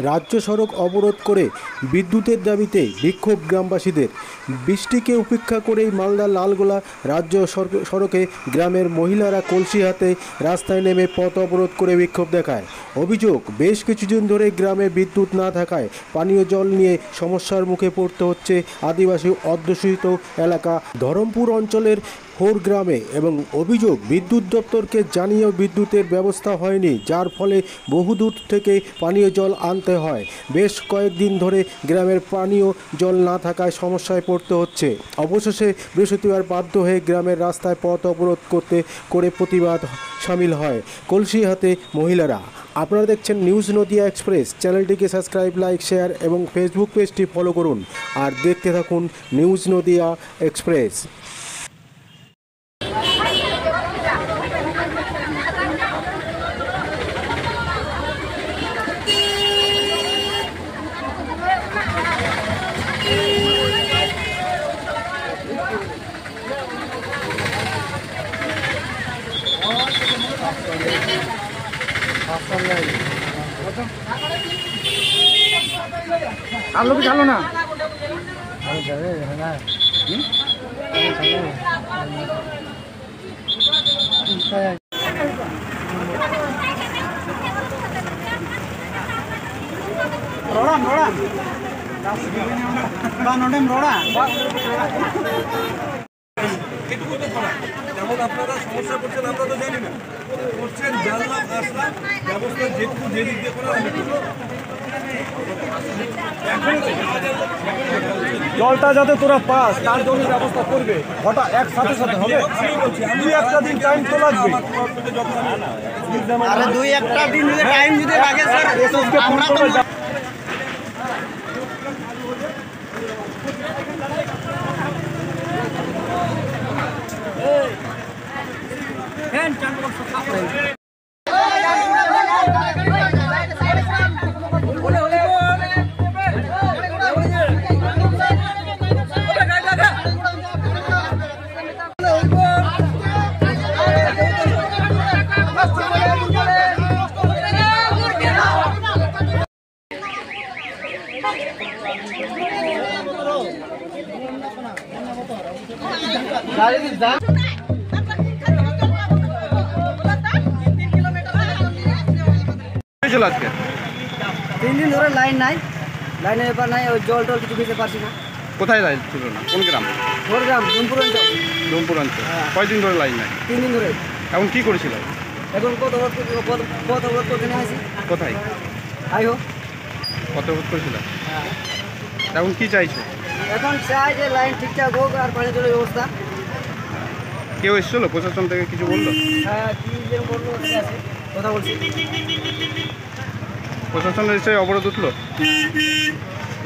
রাজ্য সড়ক অবরোধ করে বিদ্যুতের দাবিতে বিক্ষোভ গ্রামবাসীদের। বৃষ্টিকে উপেক্ষা করেই মালদা লালগোলা রাজ্য সড়কে গ্রামের মহিলারা কলসি হাতে রাস্তায় নেমে পথ অবরোধ করে বিক্ষোভ দেখায়। অভিযোগ, বেশ কিছুদিন ধরে গ্রামে বিদ্যুৎ না থাকায় পানীয় জল নিয়ে সমস্যার মুখে পড়তে হচ্ছে আদিবাসী অধ্যুষিত এলাকা ধরমপুর অঞ্চলের হোর গ্রামে। এবং অভিযোগ, বিদ্যুৎ দপ্তরকে জানিয়েও বিদ্যুতের ব্যবস্থা হয়নি, যার ফলে বহুদূর থেকে পানীয় জল আনতে হয়। বেশ কয়েকদিন ধরে গ্রামের পানীয় জল না থাকায় সমস্যায় পড়তে হচ্ছে। অবশেষে বৃহস্পতিবার বাধ্য হয়ে গ্রামের রাস্তায় পথ অবরোধ করে প্রতিবাদ সামিল হয় কলসি হাতে মহিলারা। আপনারা দেখছেন নিউজ নদিয়া এক্সপ্রেস। চ্যানেলটিকে সাবস্ক্রাইব, লাইক, শেয়ার এবং ফেসবুক পেজটি ফলো করুন আর দেখতে থাকুন নিউজ নদিয়া এক্সপ্রেস। আলু কি চালো না যেমন আপনারা সমস্যা করছেন, আমরা তো জানি না করছেন, জানলাম, আসলাম, ব্যবস্থা যেটুকু যে দিক দিয়ে করার আমি করবো। জলটা যাতে তোরা পাস তার জন্য ব্যবস্থা করবে। হঠাৎ একসাথে সাথে হবে, দুই একটা দিন টাইম তো লাগবে। আরে দুই একটা দিন যদি টাইম যদি লাগে স্যার, আমরা তো আজকে 3 দিন ধরে লাইন নাই, লাইনের ব্যাপার নাই, ওই জল টল কিছু দিতে পারছি না। কোথায় লাইন ছিল না? কোন গ্রাম? হোর গ্রাম, ডুমপুর অঞ্চল। ডুমপুর অঞ্চল। কয়দিন ধরে লাইন নাই? 3 দিন ধরে। এখন কি করেছিল? এখন পথ অবরোধ করতে নিয়ে আসি। কোথায়? আইও কত অবরোধ করেছিল? এখন কি চাইছো? এখন চাই যে লাইন ঠিকঠাক হোক আর পানি জলের ব্যবস্থা। কেউ এসেছিল প্রশাসন থেকে কিছু বললো? হ্যাঁ, কি যে বললো আছে, কথা বলছি। প্রশাসনের এসে অবরোধ উঠলো,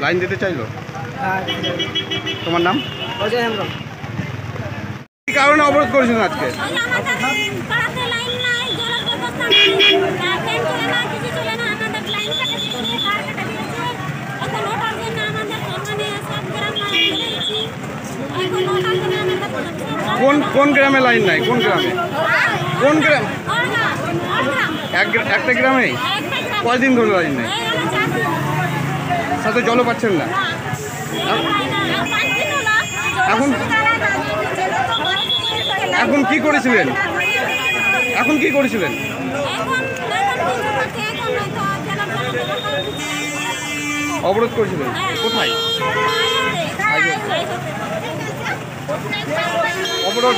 লাইন দিতে চাইলো। হ্যাঁ, তোমার নাম? অজয় হেমব্রম। কি কারণে অবরোধ করেছেন আজকে? কোন গ্রামে লাইন নাই? কোন গ্রামে? কোন গ্রাম? একটা গ্রামেই কয়দিন ধরে লাইন নাই? সাথে জলও পাচ্ছেন না? এখন কি করেছিলেন? এখন কি করেছিলেন? অবরোধ করেছিলেন কোথায়? অবরোধ